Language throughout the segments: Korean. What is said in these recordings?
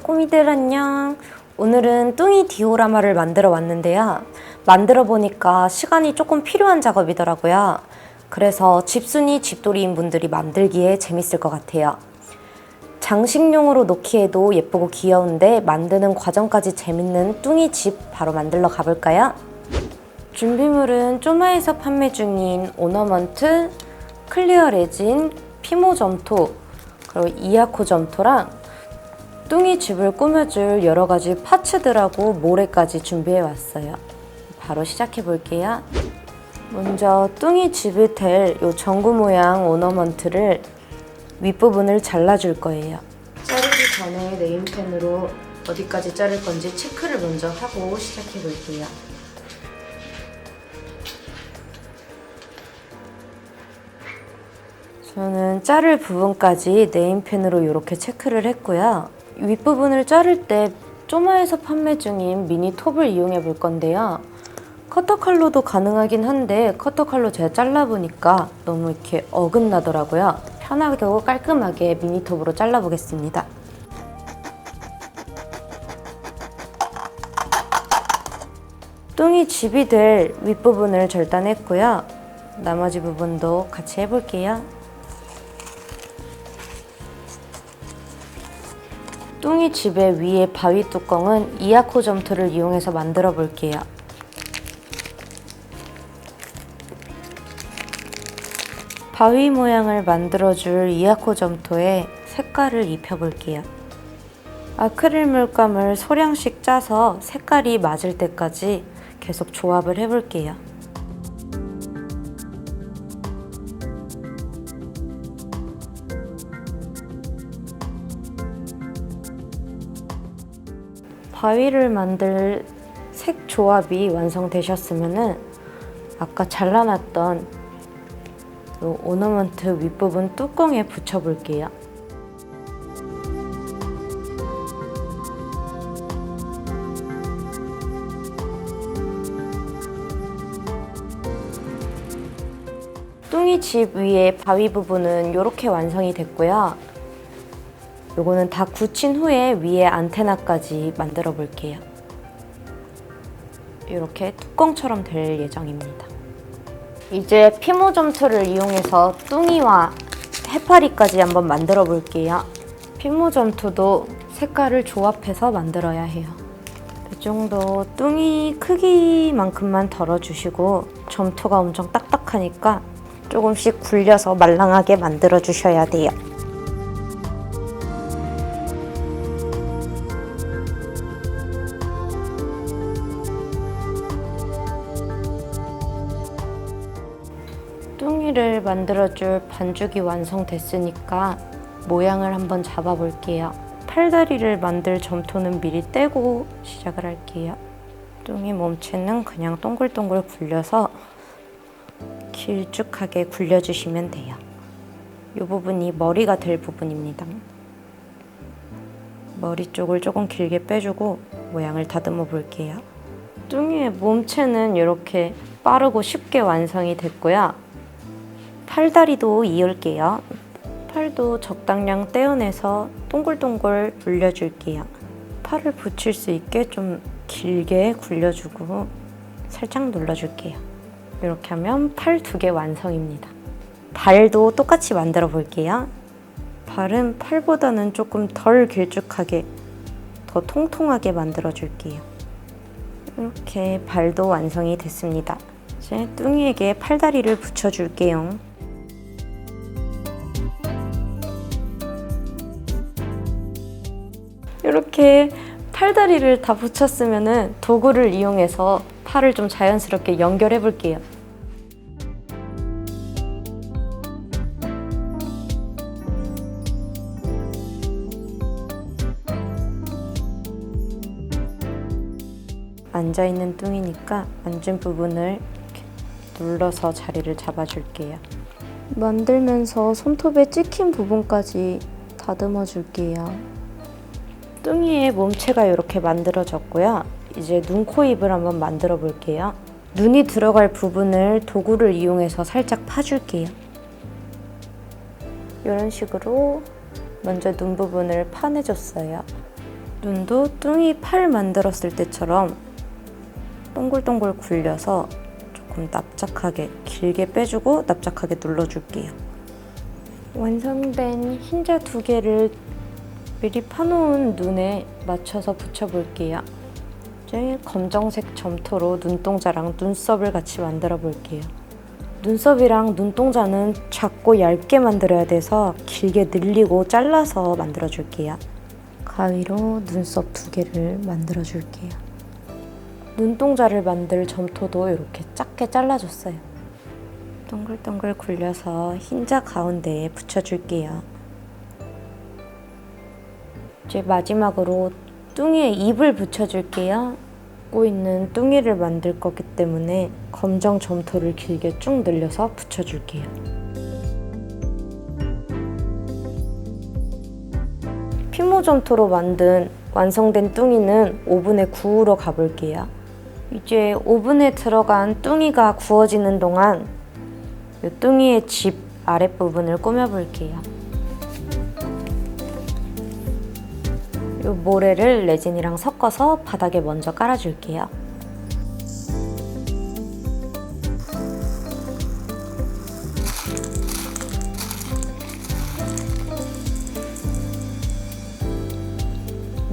꼬미들 안녕. 오늘은 뚱이 디오라마를 만들어 왔는데요. 만들어 보니까 시간이 조금 필요한 작업이더라고요. 그래서 집순이 집돌이인 분들이 만들기에 재밌을 것 같아요. 장식용으로 놓기에도 예쁘고 귀여운데 만드는 과정까지 재밌는 뚱이 집 바로 만들러 가볼까요? 준비물은 쪼마에서 판매 중인 오너먼트, 클리어 레진, 피모 점토, 그리고 이아코 점토랑 뚱이 집을 꾸며줄 여러 가지 파츠들하고 모래까지 준비해 왔어요. 바로 시작해 볼게요. 먼저 뚱이 집이 될 이 전구 모양 오너먼트를 윗부분을 잘라줄 거예요. 자르기 전에 네임펜으로 어디까지 자를 건지 체크를 먼저 하고 시작해 볼게요. 저는 자를 부분까지 네임펜으로 이렇게 체크를 했고요. 윗부분을 자를 때 쪼마에서 판매 중인 미니 톱을 이용해 볼 건데요. 커터칼로도 가능하긴 한데 커터칼로 제가 잘라보니까 너무 이렇게 어긋나더라고요. 편하고 깔끔하게 미니 톱으로 잘라보겠습니다. 뚱이 집이 될 윗부분을 절단했고요. 나머지 부분도 같이 해볼게요. 뚱이 집의 위에 바위 뚜껑은 이아코 점토를 이용해서 만들어 볼게요. 바위 모양을 만들어줄 이아코 점토에 색깔을 입혀볼게요. 아크릴 물감을 소량씩 짜서 색깔이 맞을 때까지 계속 조합을 해볼게요. 바위를 만들 색 조합이 완성되셨으면 아까 잘라놨던 이 오너먼트 윗부분 뚜껑에 붙여볼게요. 뚱이 집 위에 바위 부분은 이렇게 완성이 됐고요. 요거는 다 굳힌 후에 위에 안테나까지 만들어 볼게요. 이렇게 뚜껑처럼 될 예정입니다. 이제 피모 점토를 이용해서 뚱이와 해파리까지 한번 만들어 볼게요. 피모 점토도 색깔을 조합해서 만들어야 해요. 이 정도 뚱이 크기만큼만 덜어주시고 점토가 엄청 딱딱하니까 조금씩 굴려서 말랑하게 만들어 주셔야 돼요. 뚱이를 만들어줄 반죽이 완성됐으니까 모양을 한번 잡아볼게요. 팔다리를 만들 점토는 미리 떼고 시작을 할게요. 뚱이 몸체는 그냥 동글동글 굴려서 길쭉하게 굴려주시면 돼요. 이 부분이 머리가 될 부분입니다. 머리 쪽을 조금 길게 빼주고 모양을 다듬어 볼게요. 뚱이의 몸체는 이렇게 빠르고 쉽게 완성이 됐고요. 팔다리도 이을게요. 팔도 적당량 떼어내서 동글동글 굴려줄게요. 팔을 붙일 수 있게 좀 길게 굴려주고 살짝 눌러줄게요. 이렇게 하면 팔 2개 완성입니다. 발도 똑같이 만들어 볼게요. 발은 팔보다는 조금 덜 길쭉하게, 더 통통하게 만들어 줄게요. 이렇게 발도 완성이 됐습니다. 이제 뚱이에게 팔다리를 붙여줄게요. 이렇게 팔다리를 다 붙였으면 도구를 이용해서 팔을 좀 자연스럽게 연결해 볼게요. 앉아있는 뚱이니까 앉은 부분을 이렇게 눌러서 자리를 잡아줄게요. 만들면서 손톱에 찍힌 부분까지 다듬어 줄게요. 뚱이의 몸체가 이렇게 만들어졌고요. 이제 눈, 코, 입을 한번 만들어 볼게요. 눈이 들어갈 부분을 도구를 이용해서 살짝 파줄게요. 이런 식으로 먼저 눈 부분을 파내줬어요. 눈도 뚱이 팔 만들었을 때처럼 동글동글 굴려서 조금 납작하게 길게 빼주고 납작하게 눌러줄게요. 완성된 흰자 2개를 미리 파놓은 눈에 맞춰서 붙여볼게요. 이제 검정색 점토로 눈동자랑 눈썹을 같이 만들어 볼게요. 눈썹이랑 눈동자는 작고 얇게 만들어야 돼서 길게 늘리고 잘라서 만들어 줄게요. 가위로 눈썹 2개를 만들어 줄게요. 눈동자를 만들 점토도 이렇게 작게 잘라줬어요. 동글동글 굴려서 흰자 가운데에 붙여줄게요. 이제 마지막으로 뚱이의 입을 붙여줄게요. 웃고 있는 뚱이를 만들 거기 때문에 검정 점토를 길게 쭉 늘려서 붙여줄게요. 피모 점토로 만든 완성된 뚱이는 오븐에 구우러 가볼게요. 이제 오븐에 들어간 뚱이가 구워지는 동안 이 뚱이의 집 아랫부분을 꾸며볼게요. 이 모래를 레진이랑 섞어서 바닥에 먼저 깔아줄게요.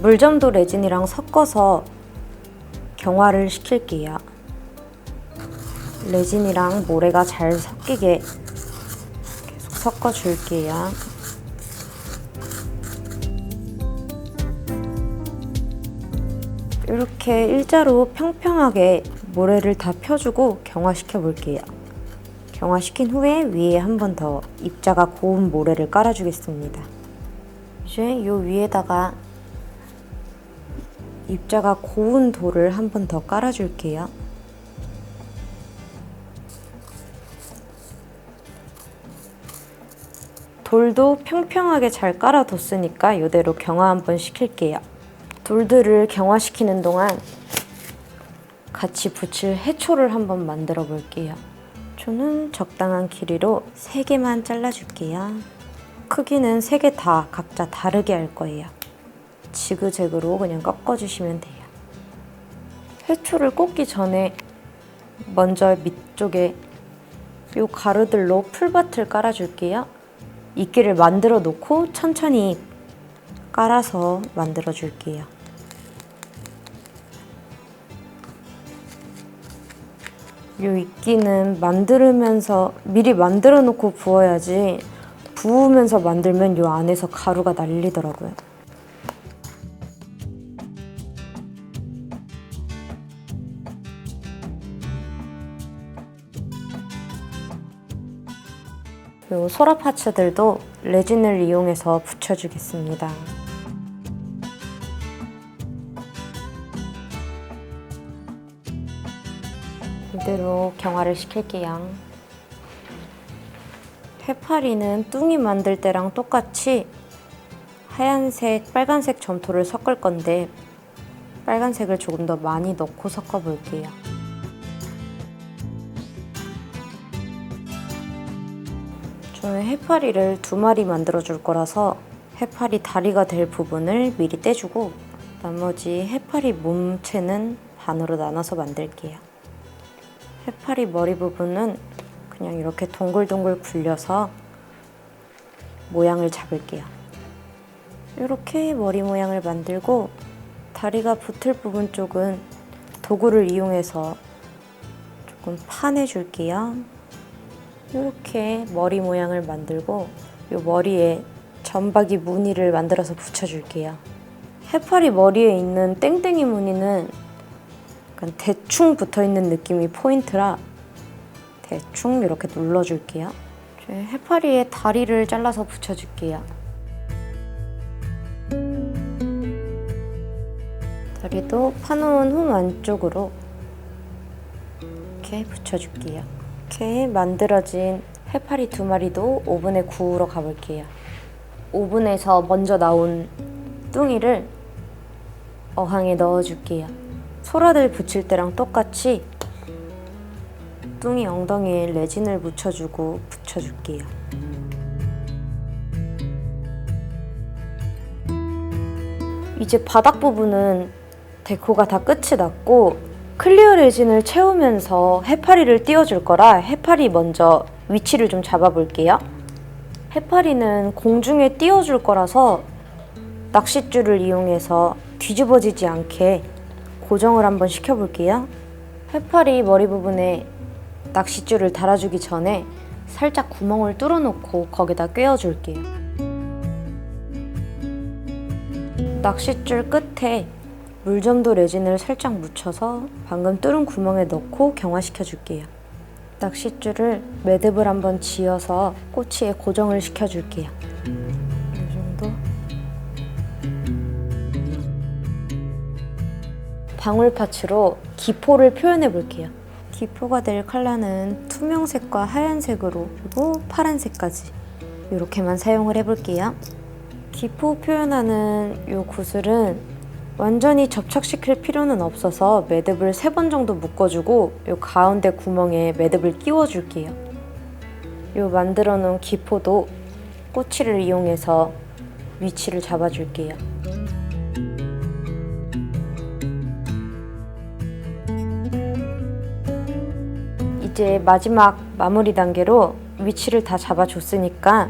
물점도 레진이랑 섞어서 경화를 시킬게요. 레진이랑 모래가 잘 섞이게 계속 섞어줄게요. 이렇게 일자로 평평하게 모래를 다 펴주고 경화시켜 볼게요. 경화시킨 후에 위에 한 번 더 입자가 고운 모래를 깔아주겠습니다. 이제 이 위에다가 입자가 고운 돌을 한 번 더 깔아줄게요. 돌도 평평하게 잘 깔아뒀으니까 이대로 경화 한번 시킬게요. 돌들을 경화시키는 동안 같이 붙일 해초를 한번 만들어 볼게요. 해초는 적당한 길이로 3개만 잘라줄게요. 크기는 3개 다 각자 다르게 할 거예요. 지그재그로 그냥 꺾어주시면 돼요. 해초를 꽂기 전에 먼저 밑쪽에 이 가루들로 풀밭을 깔아줄게요. 이끼를 만들어 놓고 천천히 깔아서 만들어 줄게요. 이 이끼는 만들면서 미리 만들어 놓고 부어야지 부으면서 만들면 이 안에서 가루가 날리더라고요. 이 소라 파츠들도 레진을 이용해서 붙여주겠습니다. 이대로 경화를 시킬게요. 해파리는 뚱이 만들 때랑 똑같이 하얀색, 빨간색 점토를 섞을 건데 빨간색을 조금 더 많이 넣고 섞어 볼게요. 저는 해파리를 2마리 만들어 줄 거라서 해파리 다리가 될 부분을 미리 떼주고 나머지 해파리 몸체는 반으로 나눠서 만들게요. 해파리 머리 부분은 그냥 이렇게 동글동글 굴려서 모양을 잡을게요. 이렇게 머리 모양을 만들고 다리가 붙을 부분 쪽은 도구를 이용해서 조금 파내줄게요. 이렇게 머리 모양을 만들고 이 머리에 점박이 무늬를 만들어서 붙여줄게요. 해파리 머리에 있는 땡땡이 무늬는 약간 대충 붙어있는 느낌이 포인트라 대충 이렇게 눌러줄게요. 해파리의 다리를 잘라서 붙여줄게요. 다리도 파놓은 홈 안쪽으로 이렇게 붙여줄게요. 이렇게 만들어진 해파리 2마리도 오븐에 구우러 가볼게요. 오븐에서 먼저 나온 뚱이를 어항에 넣어줄게요. 소라들 붙일 때랑 똑같이 뚱이 엉덩이에 레진을 묻혀주고 붙여줄게요. 이제 바닥 부분은 데코가 다 끝이 났고 클리어 레진을 채우면서 해파리를 띄워줄 거라 해파리 먼저 위치를 좀 잡아볼게요. 해파리는 공중에 띄워줄 거라서 낚싯줄을 이용해서 뒤집어지지 않게 고정을 한번 시켜볼게요. 해파리 머리 부분에 낚싯줄을 달아주기 전에 살짝 구멍을 뚫어놓고 거기다 꿰어줄게요. 낚싯줄 끝에 물점도 레진을 살짝 묻혀서 방금 뚫은 구멍에 넣고 경화시켜줄게요. 낚싯줄을 매듭을 한번 지어서 꼬치에 고정을 시켜줄게요. 이 정도. 방울파츠로 기포를 표현해 볼게요. 기포가 될 컬러는 투명색과 하얀색으로 그리고 파란색까지 이렇게만 사용을 해볼게요. 기포 표현하는 이 구슬은 완전히 접착시킬 필요는 없어서 매듭을 3번 정도 묶어주고 이 가운데 구멍에 매듭을 끼워줄게요. 이 만들어 놓은 기포도 꼬치를 이용해서 위치를 잡아줄게요. 이제 마지막 마무리 단계로 위치를 다 잡아줬으니까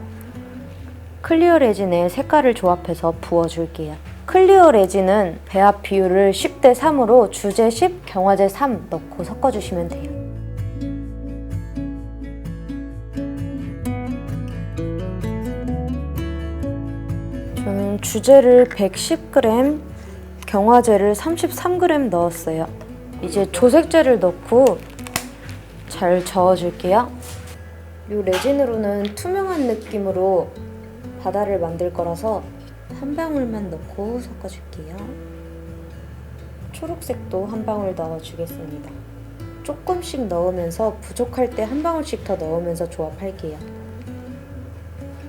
클리어 레진에 색깔을 조합해서 부어줄게요. 클리어 레진은 배합 비율을 10대 3으로 주제 10, 경화제 3 넣고 섞어주시면 돼요. 저는 주제를 110g, 경화제를 33g 넣었어요. 이제 조색제를 넣고 잘 저어줄게요. 이 레진으로는 투명한 느낌으로 바다를 만들 거라서 한 방울만 넣고 섞어줄게요. 초록색도 한 방울 넣어주겠습니다. 조금씩 넣으면서 부족할 때 한 방울씩 더 넣으면서 조합할게요.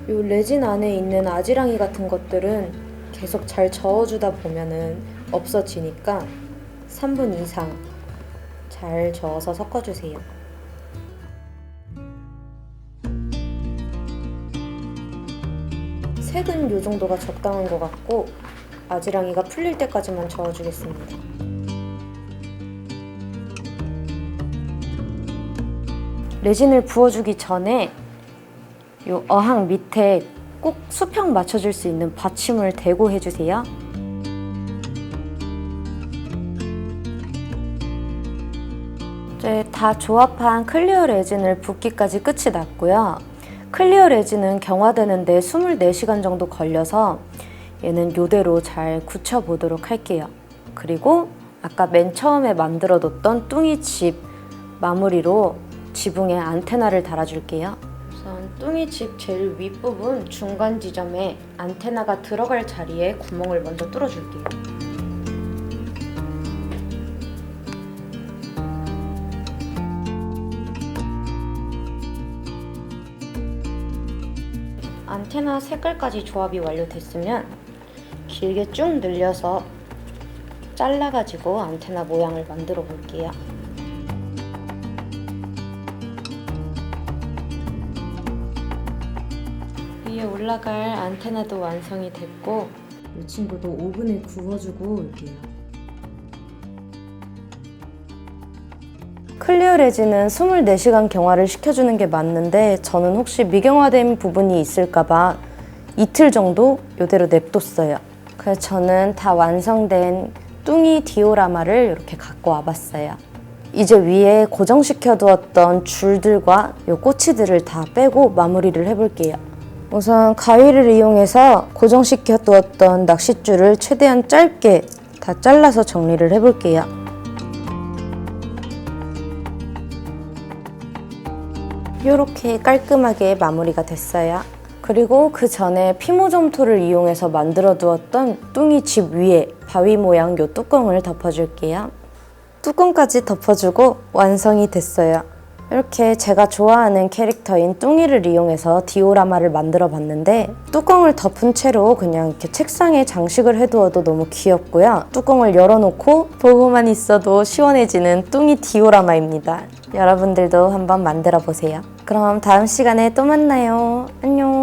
이 레진 안에 있는 아지랑이 같은 것들은 계속 잘 저어주다 보면은 없어지니까 3분 이상 잘 저어서 섞어주세요. 색은 이 정도가 적당한 것 같고 아지랑이가 풀릴 때까지만 저어주겠습니다. 레진을 부어주기 전에 이 어항 밑에 꼭 수평 맞춰줄 수 있는 받침을 대고 해주세요. 이제 다 조합한 클리어 레진을 붓기까지 끝이 났고요. 클리어 레진은 경화되는데 24시간 정도 걸려서 얘는 이대로 잘 굳혀보도록 할게요. 그리고 아까 맨 처음에 만들어뒀던 뚱이집 마무리로 지붕에 안테나를 달아줄게요. 우선 뚱이집 제일 윗부분 중간 지점에 안테나가 들어갈 자리에 구멍을 먼저 뚫어줄게요. 안테나 색깔까지 조합이 완료됐으면 길게 쭉 늘려서 잘라가지고 안테나 모양을 만들어 볼게요. 위에 올라갈 안테나도 완성이 됐고 이 친구도 오븐에 구워주고 올게요. 클리어 레진은 24시간 경화를 시켜주는 게 맞는데 저는 혹시 미경화된 부분이 있을까봐 이틀 정도 이대로 냅뒀어요. 그래서 저는 다 완성된 뚱이 디오라마를 이렇게 갖고 와봤어요. 이제 위에 고정시켜 두었던 줄들과 이 꼬치들을 다 빼고 마무리를 해볼게요. 우선 가위를 이용해서 고정시켜 두었던 낚싯줄을 최대한 짧게 다 잘라서 정리를 해볼게요. 이렇게 깔끔하게 마무리가 됐어요. 그리고 그 전에 피모점토를 이용해서 만들어 두었던 뚱이 집 위에 바위 모양 요 뚜껑을 덮어줄게요. 뚜껑까지 덮어주고 완성이 됐어요. 이렇게 제가 좋아하는 캐릭터인 뚱이를 이용해서 디오라마를 만들어 봤는데 뚜껑을 덮은 채로 그냥 이렇게 책상에 장식을 해두어도 너무 귀엽고요. 뚜껑을 열어놓고 보고만 있어도 시원해지는 뚱이 디오라마입니다. 여러분들도 한번 만들어 보세요. 그럼 다음 시간에 또 만나요. 안녕.